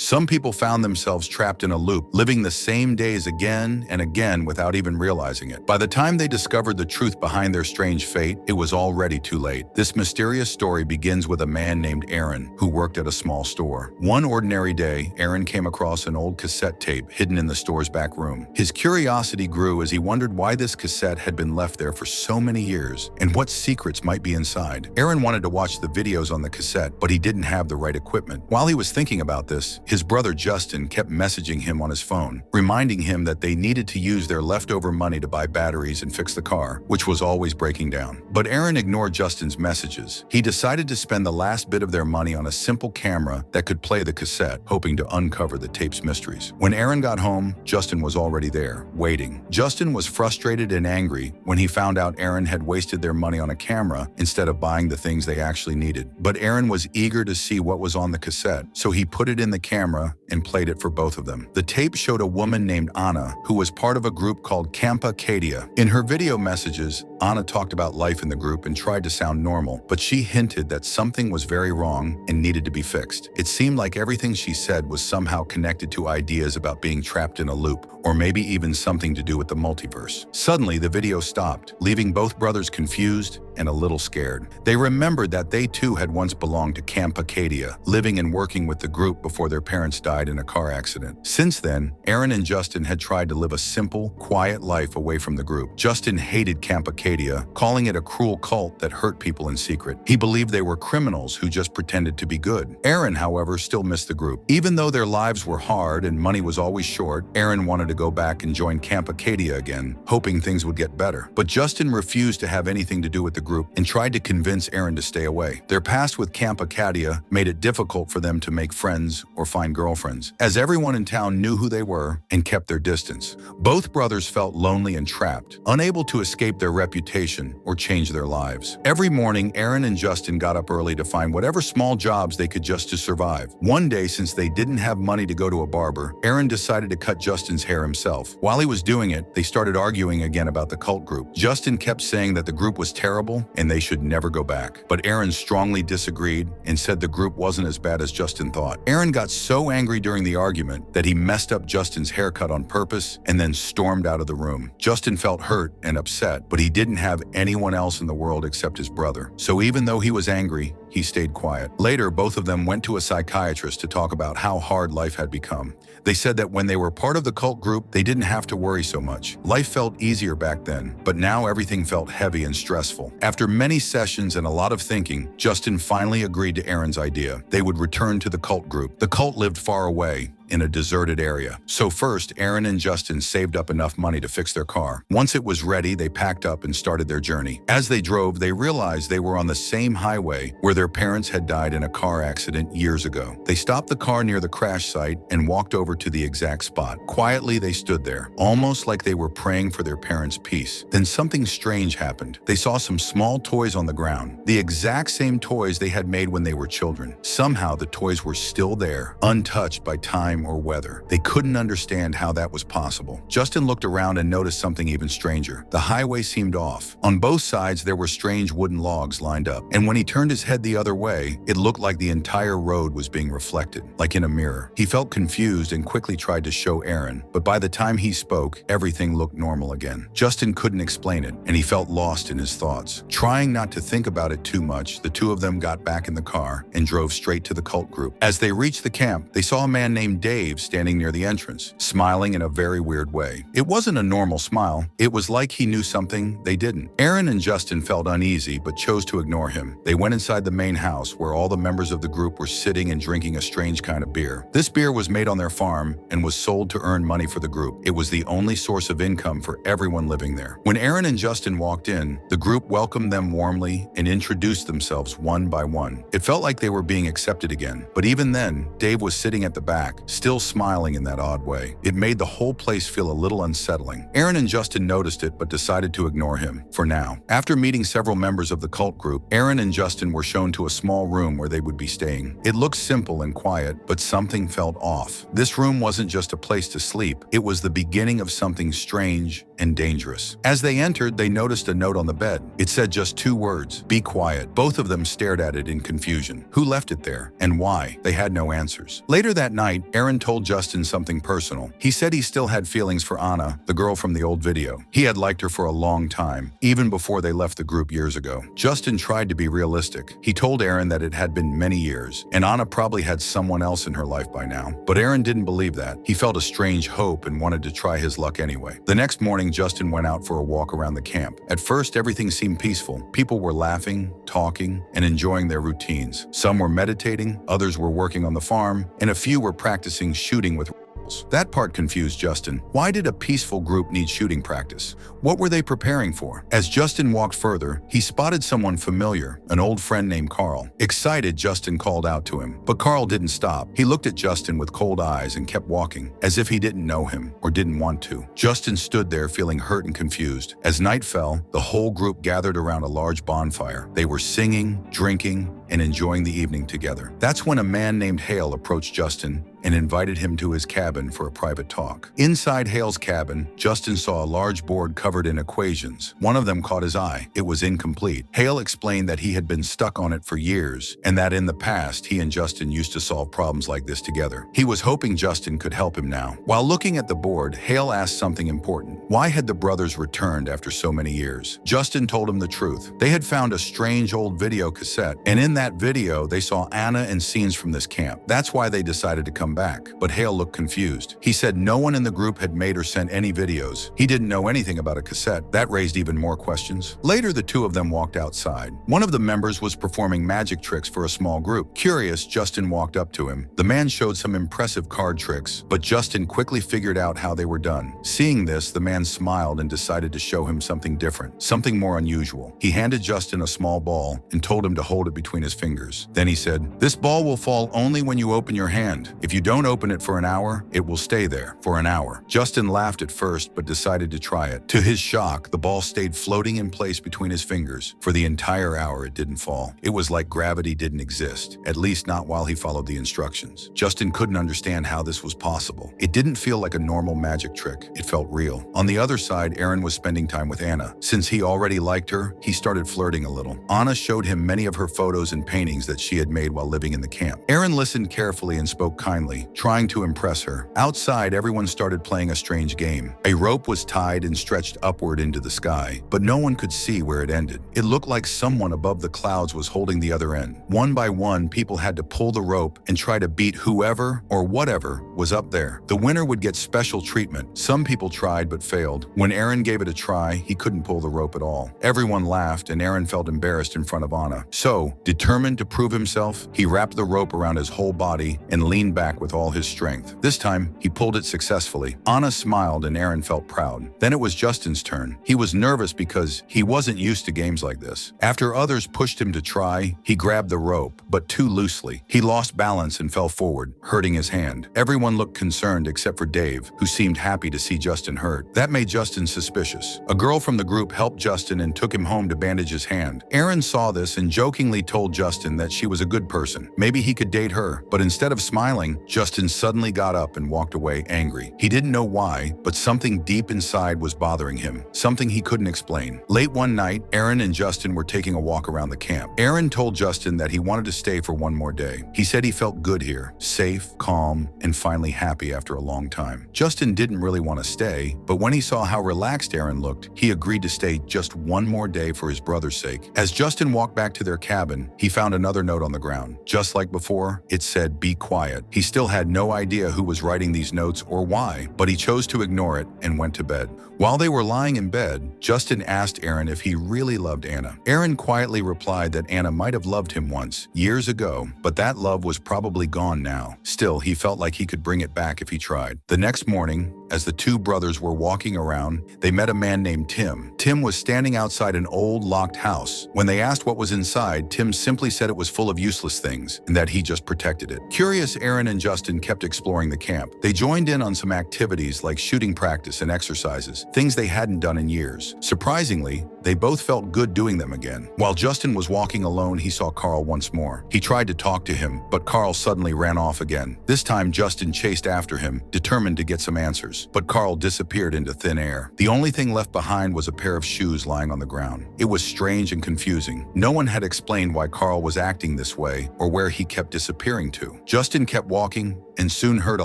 Some people found themselves trapped in a loop, living the same days again and again without even realizing it. By the time they discovered the truth behind their strange fate, it was already too late. This mysterious story begins with a man named Aaron, who worked at a small store. One ordinary day, Aaron came across an old cassette tape hidden in the store's back room. His curiosity grew as he wondered why this cassette had been left there for so many years and what secrets might be inside. Aaron wanted to watch the videos on the cassette, but he didn't have the right equipment. While he was thinking about this, his brother Justin kept messaging him on his phone, reminding him that they needed to use their leftover money to buy batteries and fix the car, which was always breaking down. But Aaron ignored Justin's messages. He decided to spend the last bit of their money on a simple camera that could play the cassette, hoping to uncover the tape's mysteries. When Aaron got home, Justin was already there, waiting. Justin was frustrated and angry when he found out Aaron had wasted their money on a camera instead of buying the things they actually needed. But Aaron was eager to see what was on the cassette, so he put it in the camera and played it for both of them. The tape showed a woman named Anna, who was part of a group called Camp Acadia. In her video messages, Anna talked about life in the group and tried to sound normal, but she hinted that something was very wrong and needed to be fixed. It seemed like everything she said was somehow connected to ideas about being trapped in a loop, or maybe even something to do with the multiverse. Suddenly, the video stopped, leaving both brothers confused and a little scared. They remembered that they too had once belonged to Camp Acadia, living and working with the group before their parents died in a car accident. Since then, Aaron and Justin had tried to live a simple, quiet life away from the group. Justin hated Camp Acadia, calling it a cruel cult that hurt people in secret. He believed they were criminals who just pretended to be good. Aaron, however, still missed the group. Even though their lives were hard and money was always short, Aaron wanted to go back and join Camp Acadia again, hoping things would get better. But Justin refused to have anything to do with the group and tried to convince Aaron to stay away. Their past with Camp Acadia made it difficult for them to make friends or find girlfriends, as everyone in town knew who they were and kept their distance. Both brothers felt lonely and trapped, unable to escape their reputation or change their lives. Every morning, Aaron and Justin got up early to find whatever small jobs they could just to survive. One day, since they didn't have money to go to a barber, Aaron decided to cut Justin's hair himself. While he was doing it, they started arguing again about the cult group. Justin kept saying that the group was terrible and they should never go back. But Aaron strongly disagreed and said the group wasn't as bad as Justin thought. Aaron got so angry during the argument that he messed up Justin's haircut on purpose and then stormed out of the room. Justin felt hurt and upset, but he didn't have anyone else in the world except his brother. So even though he was angry, he stayed quiet. Later, both of them went to a psychiatrist to talk about how hard life had become. They said that when they were part of the cult group, they didn't have to worry so much. Life felt easier back then, but now everything felt heavy and stressful. After many sessions and a lot of thinking, Justin finally agreed to Aaron's idea. They would return to the cult group. The cult lived far away, in a deserted area. So first, Aaron and Justin saved up enough money to fix their car. Once it was ready, they packed up and started their journey. As they drove, they realized they were on the same highway where their parents had died in a car accident years ago. They stopped the car near the crash site and walked over to the exact spot. Quietly, they stood there, almost like they were praying for their parents' peace. Then something strange happened. They saw some small toys on the ground, the exact same toys they had made when they were children. Somehow, the toys were still there, untouched by time or weather. They couldn't understand how that was possible. Justin looked around and noticed something even stranger. The highway seemed off. On both sides, there were strange wooden logs lined up, and when he turned his head the other way, it looked like the entire road was being reflected, like in a mirror. He felt confused and quickly tried to show Aaron, but by the time he spoke, everything looked normal again. Justin couldn't explain it, and he felt lost in his thoughts. Trying not to think about it too much, the two of them got back in the car and drove straight to the cult group. As they reached the camp, they saw a man named Dave standing near the entrance, smiling in a very weird way. It wasn't a normal smile. It was like he knew something they didn't. Aaron and Justin felt uneasy, but chose to ignore him. They went inside the main house, where all the members of the group were sitting and drinking a strange kind of beer. This beer was made on their farm and was sold to earn money for the group. It was the only source of income for everyone living there. When Aaron and Justin walked in, the group welcomed them warmly and introduced themselves one by one. It felt like they were being accepted again. But even then, Dave was sitting at the back, still smiling in that odd way. It made the whole place feel a little unsettling. Aaron and Justin noticed it but decided to ignore him, for now. After meeting several members of the cult group, Aaron and Justin were shown to a small room where they would be staying. It looked simple and quiet, but something felt off. This room wasn't just a place to sleep, it was the beginning of something strange and dangerous. As they entered, they noticed a note on the bed. It said just 2 words, "Be quiet." Both of them stared at it in confusion. Who left it there? And why? They had no answers. Later that night, Aaron told Justin something personal. He said he still had feelings for Anna, the girl from the old video. He had liked her for a long time, even before they left the group years ago. Justin tried to be realistic. He told Aaron that it had been many years, and Anna probably had someone else in her life by now. But Aaron didn't believe that. He felt a strange hope and wanted to try his luck anyway. The next morning, Justin went out for a walk around the camp. At first, everything seemed peaceful. People were laughing, talking, and enjoying their routines. Some were meditating, others were working on the farm, and a few were practicing shooting with rifles. That part confused Justin. Why did a peaceful group need shooting practice? What were they preparing for? As Justin walked further, he spotted someone familiar, an old friend named Carl. Excited, Justin called out to him, but Carl didn't stop. He looked at Justin with cold eyes and kept walking, as if he didn't know him or didn't want to. Justin stood there feeling hurt and confused. As night fell, the whole group gathered around a large bonfire. They were singing, drinking, and enjoying the evening together. That's when a man named Hale approached Justin and invited him to his cabin for a private talk. Inside Hale's cabin, Justin saw a large board covered in equations. One of them caught his eye. It was incomplete. Hale explained that he had been stuck on it for years, and that in the past he and Justin used to solve problems like this together. He was hoping Justin could help him now. While looking at the board, Hale asked something important. Why had the brothers returned after so many years? Justin told him the truth. They had found a strange old video cassette, and in that video, they saw Anna and scenes from this camp. That's why they decided to come back. But Hale looked confused. He said no one in the group had made or sent any videos. He didn't know anything about a cassette. That raised even more questions. Later, the two of them walked outside. One of the members was performing magic tricks for a small group. Curious, Justin walked up to him. The man showed some impressive card tricks, but Justin quickly figured out how they were done. Seeing this, the man smiled and decided to show him something different, something more unusual. He handed Justin a small ball and told him to hold it between his fingers. Then he said, "This ball will fall only when you open your hand. If you don't open it for an hour, it will stay there for an hour." Justin laughed at first, but decided to try it. To his shock, the ball stayed floating in place between his fingers. For the entire hour, it didn't fall. It was like gravity didn't exist, at least not while he followed the instructions. Justin couldn't understand how this was possible. It didn't feel like a normal magic trick. It felt real. On the other side, Aaron was spending time with Anna. Since he already liked her, he started flirting a little. Anna showed him many of her photos and paintings that she had made while living in the camp. Aaron listened carefully and spoke kindly, trying to impress her. Outside, everyone started playing a strange game. A rope was tied and stretched upward into the sky, but no one could see where it ended. It looked like someone above the clouds was holding the other end. One by one, people had to pull the rope and try to beat whoever or whatever was up there. The winner would get special treatment. Some people tried but failed. When Aaron gave it a try, he couldn't pull the rope at all. Everyone laughed and Aaron felt embarrassed in front of Anna. So, determined to prove himself, he wrapped the rope around his whole body and leaned back with all his strength. This time, he pulled it successfully. Anna smiled and Aaron felt proud. Then it was Justin's turn. He was nervous because he wasn't used to games like this. After others pushed him to try, he grabbed the rope, but too loosely. He lost balance and fell forward, hurting his hand. Everyone looked concerned except for Dave, who seemed happy to see Justin hurt. That made Justin suspicious. A girl from the group helped Justin and took him home to bandage his hand. Aaron saw this and jokingly told Justin that she was a good person. Maybe he could date her, but instead of smiling, Justin suddenly got up and walked away angry. He didn't know why, but something deep inside was bothering him, something he couldn't explain. Late one night, Aaron and Justin were taking a walk around the camp. Aaron told Justin that he wanted to stay for one more day. He said he felt good here, safe, calm, and finally happy after a long time. Justin didn't really want to stay, but when he saw how relaxed Aaron looked, he agreed to stay just one more day for his brother's sake. As Justin walked back to their cabin, he found another note on the ground. Just like before, it said, "Be quiet." He still had no idea who was writing these notes or why, but he chose to ignore it and went to bed. While they were lying in bed, Justin asked Aaron if he really loved Anna. Aaron quietly replied that Anna might have loved him once, years ago, but that love was probably gone now. Still, he felt like he could bring it back if he tried. The next morning, as the two brothers were walking around, they met a man named Tim. Tim was standing outside an old, locked house. When they asked what was inside, Tim simply said it was full of useless things and that he just protected it. Curious, Aaron and Justin kept exploring the camp. They joined in on some activities like shooting practice and exercises, things they hadn't done in years. Surprisingly, they both felt good doing them again. While Justin was walking alone, he saw Carl once more. He tried to talk to him, but Carl suddenly ran off again. This time, Justin chased after him, determined to get some answers. But Carl disappeared into thin air. The only thing left behind was a pair of shoes lying on the ground. It was strange and confusing. No one had explained why Carl was acting this way or where he kept disappearing to. Justin kept walking and soon heard a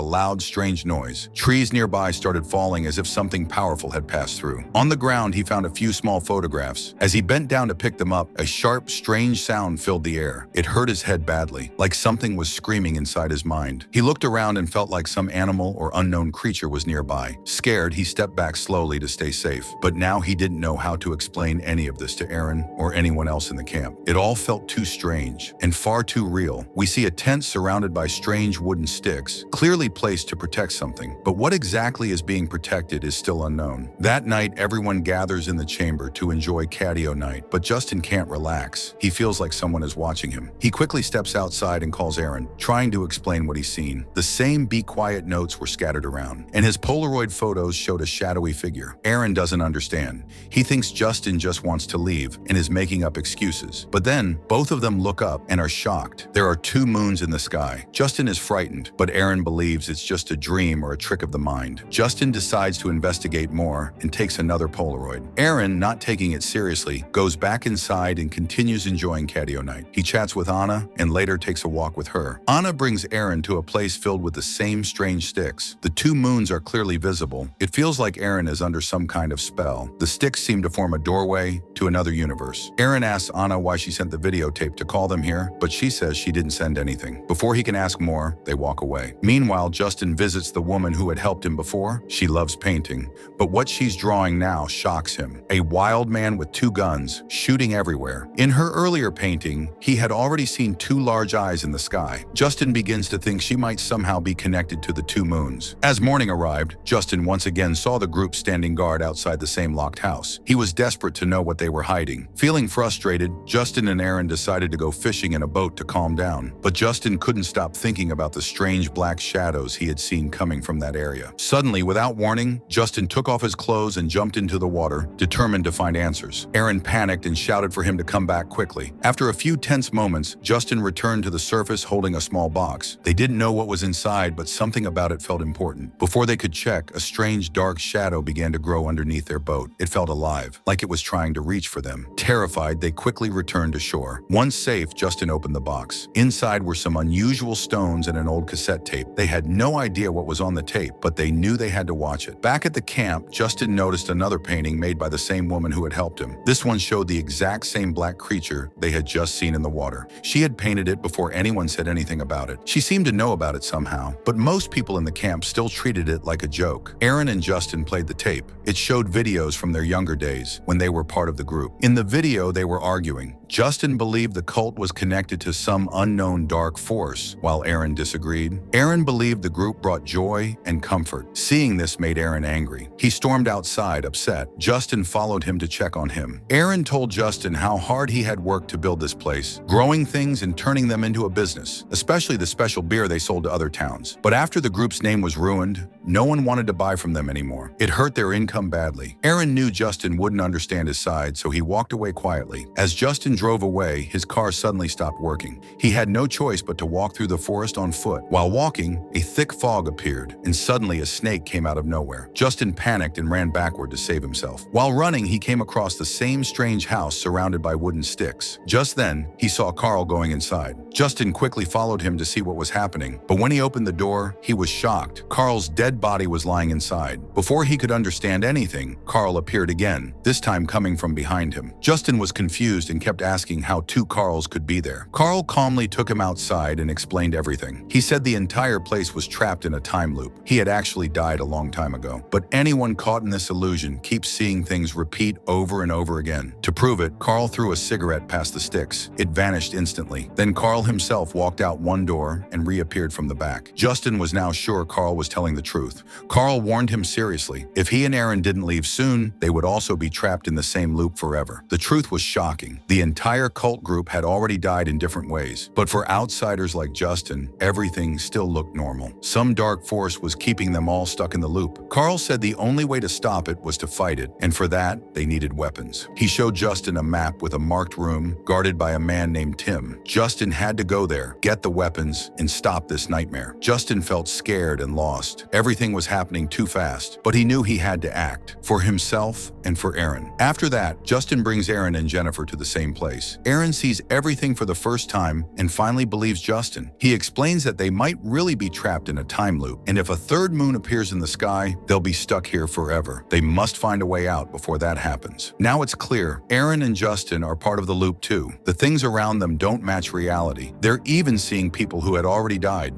loud, strange noise. Trees nearby started falling as if something powerful had passed through. On the ground, he found a few small photographs. As he bent down to pick them up, a sharp, strange sound filled the air. It hurt his head badly, like something was screaming inside his mind. He looked around and felt like some animal or unknown creature was nearby. Scared, he stepped back slowly to stay safe. But now he didn't know how to explain any of this to Aaron or anyone else in the camp. It all felt too strange and far too real. We see a tent surrounded by strange wooden sticks, clearly placed to protect something. But what exactly is being protected is still unknown. That night, everyone gathers in the chamber to enjoy catio night, but Justin can't relax. He feels like someone is watching him. He quickly steps outside and calls Aaron, trying to explain what he's seen. The same "be quiet" notes were scattered around, and his Polaroid photos showed a shadowy figure. Aaron doesn't understand. He thinks Justin just wants to leave and is making up excuses. But then, both of them look up and are shocked. There are 2 moons in the sky. Justin is frightened, but Aaron believes it's just a dream or a trick of the mind. Justin decides to investigate more and takes another Polaroid. Aaron, not taking it seriously, goes back inside and continues enjoying catio night. He chats with Anna and later takes a walk with her. Anna brings Aaron to a place filled with the same strange sticks. The 2 moons are clearly visible. It feels like Aaron is under some kind of spell. The sticks seem to form a doorway to another universe. Aaron asks Anna why she sent the videotape to call them here, but she says she didn't send anything. Before he can ask more, they walk away. Meanwhile, Justin visits the woman who had helped him before. She loves painting, but what she's drawing now shocks him. A wild man with 2 guns, shooting everywhere. In her earlier painting, he had already seen 2 large eyes in the sky. Justin begins to think she might somehow be connected to the 2 moons. As morning arrived, Justin once again saw the group standing guard outside the same locked house. He was desperate to know what they were hiding. Feeling frustrated, Justin and Aaron decided to go fishing in a boat to calm down. But Justin couldn't stop thinking about the strange black shadows he had seen coming from that area. Suddenly, without warning, Justin took off his clothes and jumped into the water, determined to find answers. Aaron panicked and shouted for him to come back quickly. After a few tense moments, Justin returned to the surface holding a small box. They didn't know what was inside, but something about it felt important. Before they could check, a strange dark shadow began to grow underneath their boat. It felt alive, like it was trying to reach for them. Terrified, they quickly returned to shore. Once safe, Justin opened the box. Inside were some unusual stones and an old cassette tape. They had no idea what was on the tape, but they knew they had to watch it. Back at the camp, Justin noticed another painting made by the same woman who had helped him. This one showed the exact same black creature they had just seen in the water. She had painted it before anyone said anything about it. She seemed to know about it somehow, but most people in the camp still treated it like a joke. Aaron and Justin played the tape. It showed videos from their younger days when they were part of the group. In the video, they were arguing. Justin believed the cult was connected to some unknown dark force, while Aaron disagreed. Aaron believed the group brought joy and comfort. Seeing this made Aaron angry. He stormed outside, upset. Justin followed him to check on him. Aaron told Justin how hard he had worked to build this place, growing things and turning them into a business, especially the special beer they sold to other towns. But after the group's name was ruined, no one wanted to buy from them anymore. It hurt their income badly. Aaron knew Justin wouldn't understand his side, so he walked away quietly. As Justin drove away, his car suddenly stopped working. He had no choice but to walk through the forest on foot. While walking, a thick fog appeared, and suddenly a snake came out of nowhere. Justin panicked and ran backward to save himself. While running, he came across the same strange house surrounded by wooden sticks. Just then, he saw Carl going inside. Justin quickly followed him to see what was happening, but when he opened the door, he was shocked. Carl's dead body was lying inside. Before he could understand anything, Carl appeared again, this time coming from behind him. Justin was confused and kept asking how 2 Carls could be there. Carl calmly took him outside and explained everything. He said the entire place was trapped in a time loop. He had actually died a long time ago. But anyone caught in this illusion keeps seeing things repeat over and over again. To prove it, Carl threw a cigarette past the sticks. It vanished instantly. Then Carl himself walked out one door and reappeared from the back. Justin was now sure Carl was telling the truth. truth. Carl warned him seriously. If he and Aaron didn't leave soon, they would also be trapped in the same loop forever. The truth was shocking. The entire cult group had already died in different ways. But for outsiders like Justin, everything still looked normal. Some dark force was keeping them all stuck in the loop. Carl said the only way to stop it was to fight it, and for that, they needed weapons. He showed Justin a map with a marked room guarded by a man named Tim. Justin had to go there, get the weapons, and stop this nightmare. Justin felt scared and lost. Everything was happening too fast, but he knew he had to act, for himself and for Aaron. After that, Justin brings Aaron and Jennifer to the same place. Aaron sees everything for the first time and finally believes Justin. He explains that they might really be trapped in a time loop, and if a third moon appears in the sky, they'll be stuck here forever. They must find a way out before that happens. Now it's clear, Aaron and Justin are part of the loop too. The things around them don't match reality. They're even seeing people who had already died.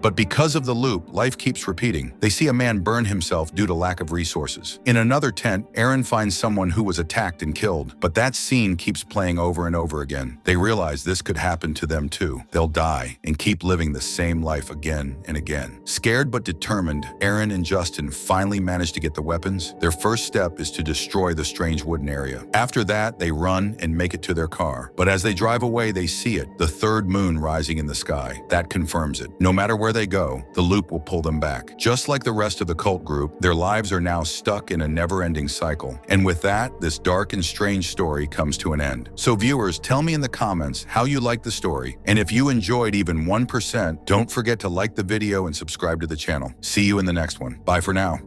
But because of the loop, life keeps repeating. They see a man burn himself due to lack of resources. In another tent, Aaron finds someone who was attacked and killed, but that scene keeps playing over and over again. They realize this could happen to them too. They'll die and keep living the same life again and again. Scared but determined, Aaron and Justin finally manage to get the weapons. Their first step is to destroy the strange wooden area. After that, they run and make it to their car. But as they drive away, they see it, the third moon rising in the sky. That confirms it. No matter where they go, the loop will pull them back. Just like the rest of the cult group, their lives are now stuck in a never-ending cycle. And with that, this dark and strange story comes to an end. So viewers, tell me in the comments how you liked the story. And if you enjoyed even 1%, don't forget to like the video and subscribe to the channel. See you in the next one. Bye for now.